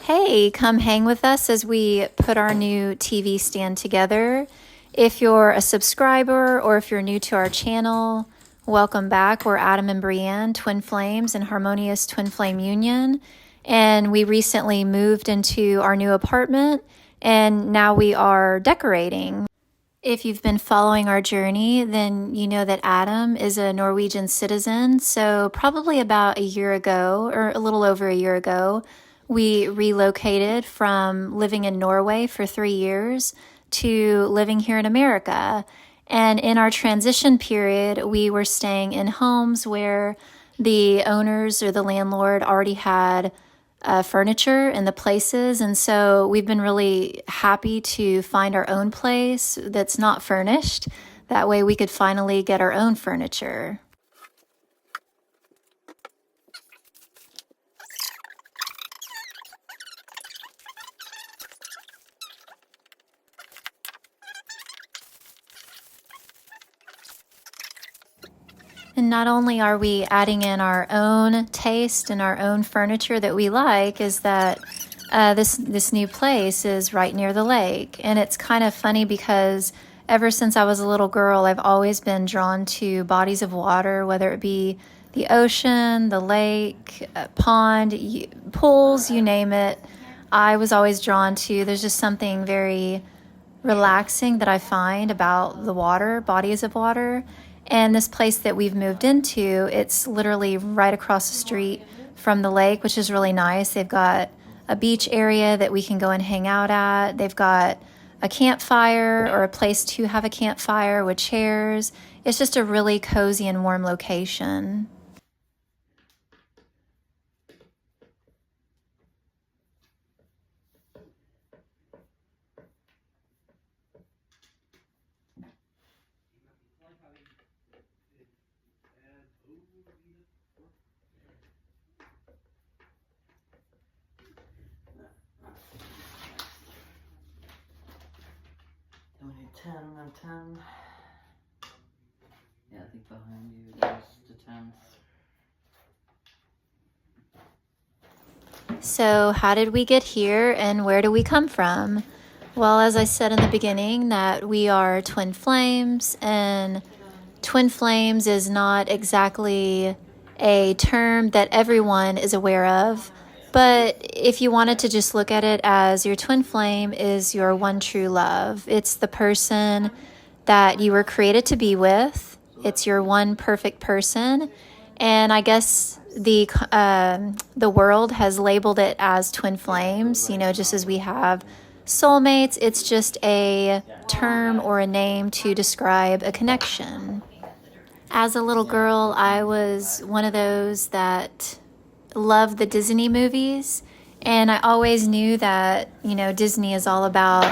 Hey, come hang with us as we put our new TV stand together. If you're a subscriber or if you're new to our channel, welcome back. We're Adam and Breann, Twin Flames and Harmonious Twinflame Union. And we recently moved into our new apartment and now we are decorating. If you've been following our journey, then you know that Adam is a Norwegian citizen. So probably about a year ago, or a little over a year ago, we relocated from living in Norway for 3 years to living here in America. And in our transition period, we were staying in homes where the owners or the landlord already had furniture in the places. And so we've been really happy to find our own place that's not furnished. That way we could finally get our own furniture. And not only are we adding in our own taste and our own furniture that we like, is that this new place is right near the lake. And it's kind of funny because ever since I was a little girl, I've always been drawn to bodies of water, whether it be the ocean, the lake, pond, pools, you name it. I was always drawn to. There's just something very relaxing that I find about the water, bodies of water. And this place that we've moved into, it's literally right across the street from the lake, which is really nice. They've got a beach area that we can go and hang out at. They've got a campfire or a place to have a campfire with chairs. It's just a really cozy and warm location. We need 10 and 10. Yeah, I think behind you there's the 10s. So how did we get here and where do we come from? Well, as I said in the beginning, that we are twin flames, and twin flames is not exactly a term that everyone is aware of. But if you wanted to just look at it as your twin flame is your one true love, it's the person that you were created to be with. It's your one perfect person. And I guess the world has labeled it as twin flames, just as we have soulmates. It's just a term or a name to describe a connection. As a little girl, I was one of those that loved the Disney movies, and I always knew that, Disney is all about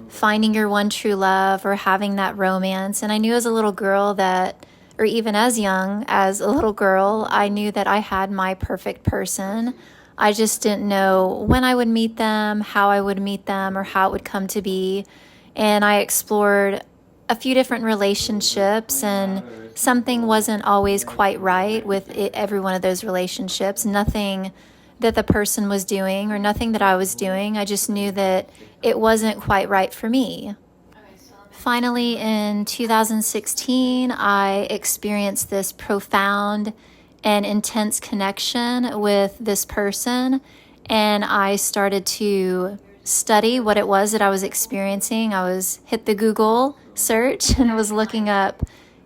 finding your one true love or having that romance. And I knew as a little girl that, or even as young as a little girl, I knew that I had my perfect person. I just didn't know when I would meet them, how I would meet them, or how it would come to be. And I explored a few different relationships, and something wasn't always quite right with every one of those relationships. Nothing that the person was doing or nothing that I was doing. I just knew that it wasn't quite right for me. Finally, in 2016, I experienced this profound and intense connection with this person, and I started to study what it was that I was experiencing. I was hit the Google search and was looking up,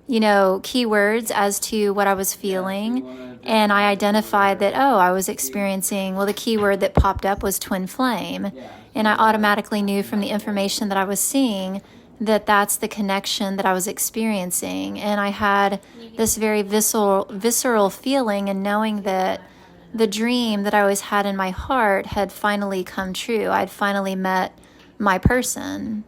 keywords as to what I was feeling. And I identified that, I was experiencing, the keyword that popped up was twin flame. And I automatically knew from the information that I was seeing that that's the connection that I was experiencing. And I had this very visceral feeling and knowing that the dream that I always had in my heart had finally come true. I'd finally met my person.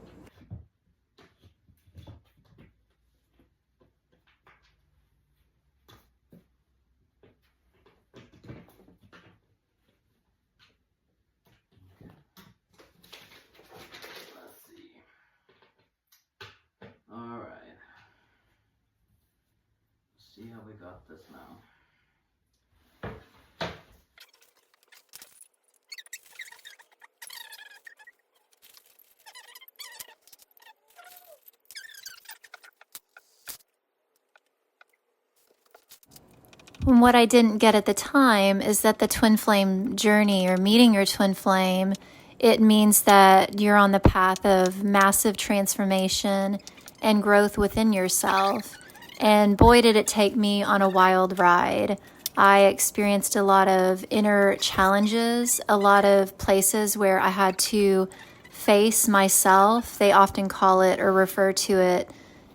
Let's see. Alright. See how we got this now. what I didn't get at the time is that the twin flame journey, or meeting your twin flame, it means that you're on the path of massive transformation and growth within yourself. And boy, did it take me on a wild ride. I experienced a lot of inner challenges, a lot of places where I had to face myself. They often call it or refer to it,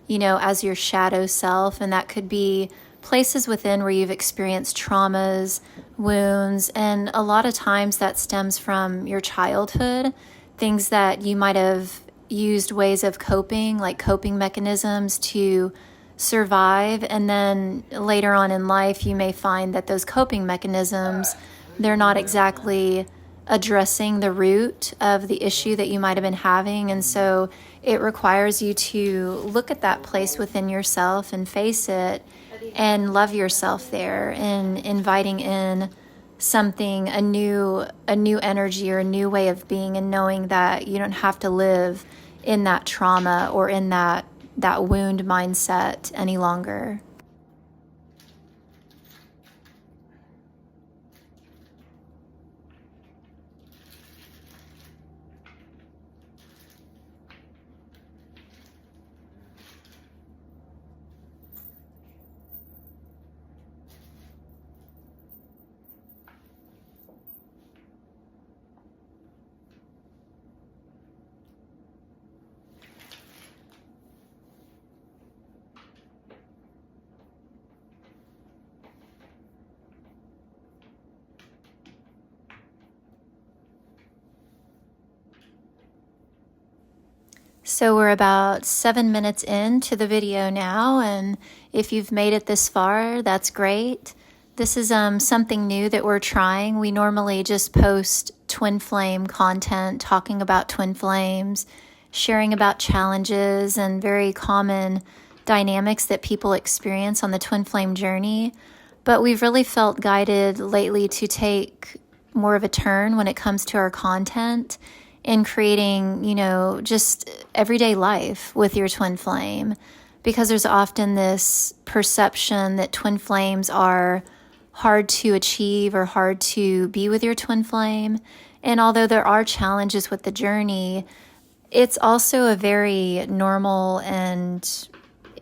as your shadow self. And that could be places within where you've experienced traumas, wounds, and a lot of times that stems from your childhood, things that you might have used ways of coping, like coping mechanisms to survive. And then later on in life, you may find that those coping mechanisms, they're not exactly addressing the root of the issue that you might have been having. And so it requires you to look at that place within yourself and face it and love yourself there, and inviting in something, a new energy or a new way of being, and knowing that you don't have to live in that trauma or in that wound mindset any longer. So we're about 7 minutes into the video now, and if you've made it this far, that's great. This is something new that we're trying. We normally just post twin flame content, talking about twin flames, sharing about challenges and very common dynamics that people experience on the twin flame journey. But we've really felt guided lately to take more of a turn when it comes to our content, in creating, just everyday life with your twin flame, because there's often this perception that twin flames are hard to achieve or hard to be with your twin flame. And although there are challenges with the journey, it's also a very normal and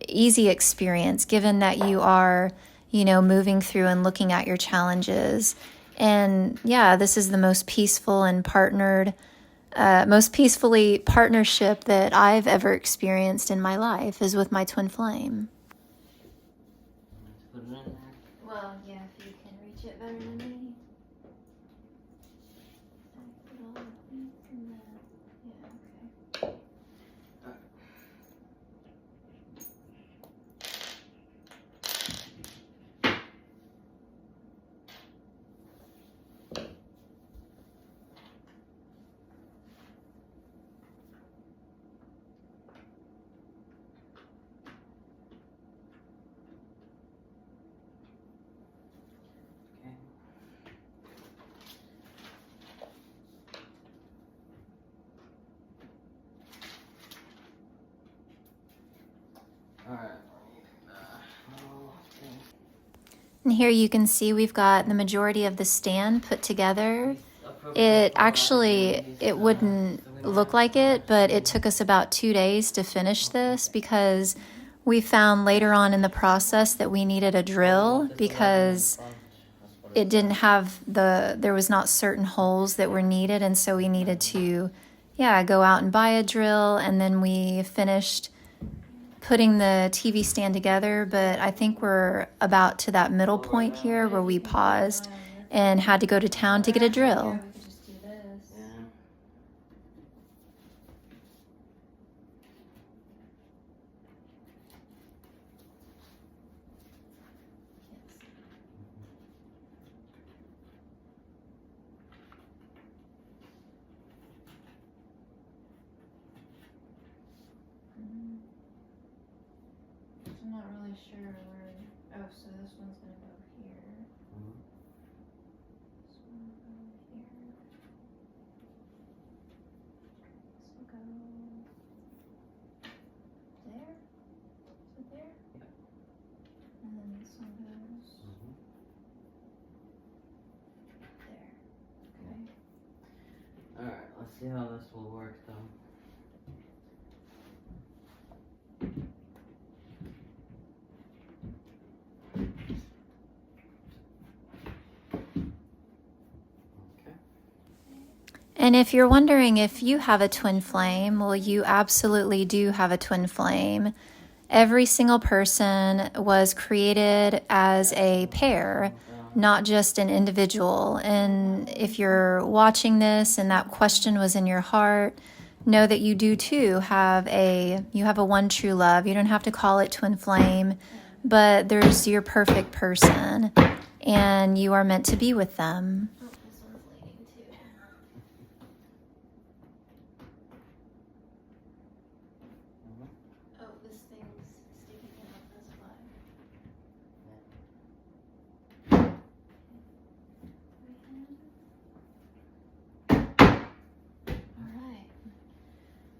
easy experience, given that you are, moving through and looking at your challenges. And yeah, this is the most peaceful and most peacefully partnership that I've ever experienced in my life, is with my twin flame. Put it in there. Well, yeah, if you can reach it better than me. And here you can see we've got the majority of the stand put together. It wouldn't look like it, but it took us about 2 days to finish this, because we found later on in the process that we needed a drill, because it didn't have there was not certain holes that were needed. And so we needed to, go out and buy a drill. And then we finished putting the TV stand together, but I think we're about to that middle point here where we paused and had to go to town to get a drill. I'm not really sure where. Oh, so this one's gonna go here. This one will go here. This will go there. Is it there? Yeah. And then this one goes Let's see how this will work though. Okay. And if you're wondering if you have a twin flame, well, you absolutely do have a twin flame. Every single person was created as a pair, not just an individual. And if you're watching this and that question was in your heart, know that you do too have a one true love. You don't have to call it twin flame, but there's your perfect person and you are meant to be with them. Oh, this one's leaning too. Oh, this thing's sticking out this way.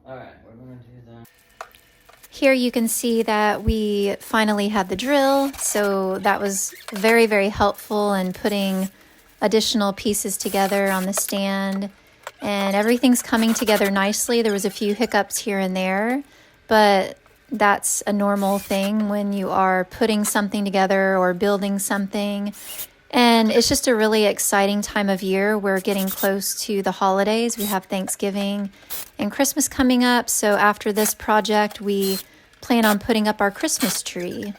Alright, we're gonna do that. Here you can see that we finally had the drill, so that was very, very helpful in putting additional pieces together on the stand, and everything's coming together nicely. There was a few hiccups here and there, but that's a normal thing when you are putting something together or building something. And it's just a really exciting time of year. We're getting close to the holidays. We have Thanksgiving and Christmas coming up. So after this project, we plan on putting up our Christmas tree.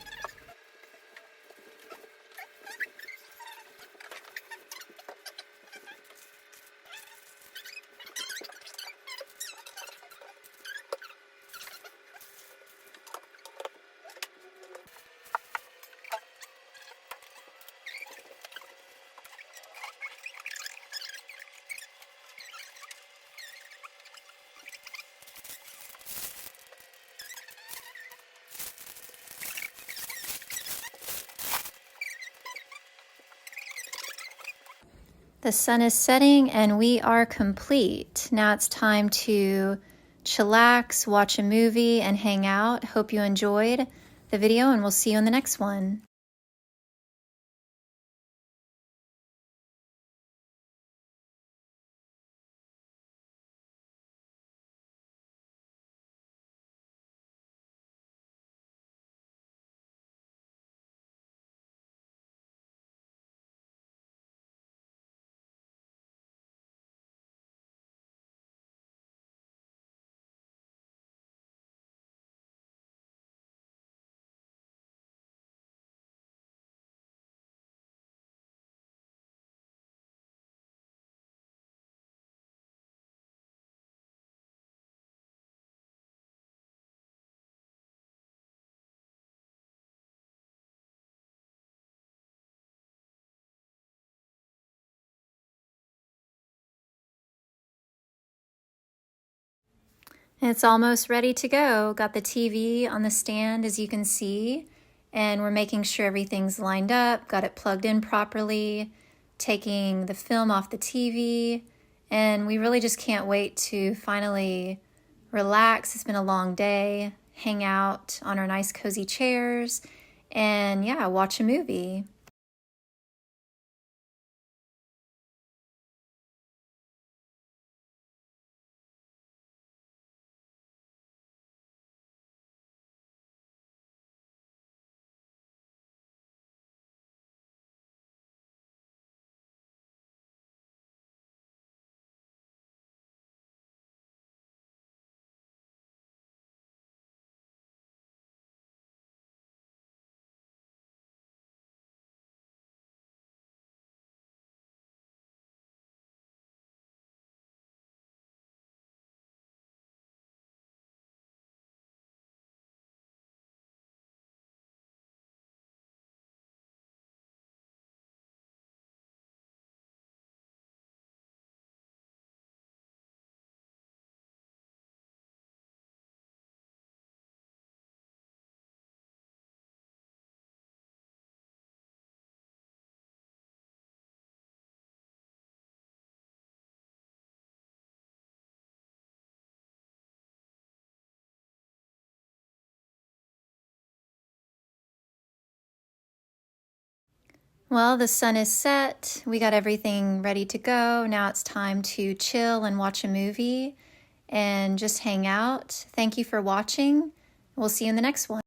The sun is setting and we are complete. Now it's time to chillax, watch a movie, and hang out. Hope you enjoyed the video and we'll see you in the next one. It's almost ready to go. Got the TV on the stand, as you can see, and we're making sure everything's lined up, got it plugged in properly, taking the film off the TV, and we really just can't wait to finally relax. It's been a long day, hang out on our nice cozy chairs, and yeah, watch a movie. Well, the sun is set. We got everything ready to go. Now it's time to chill and watch a movie and just hang out. Thank you for watching. We'll see you in the next one.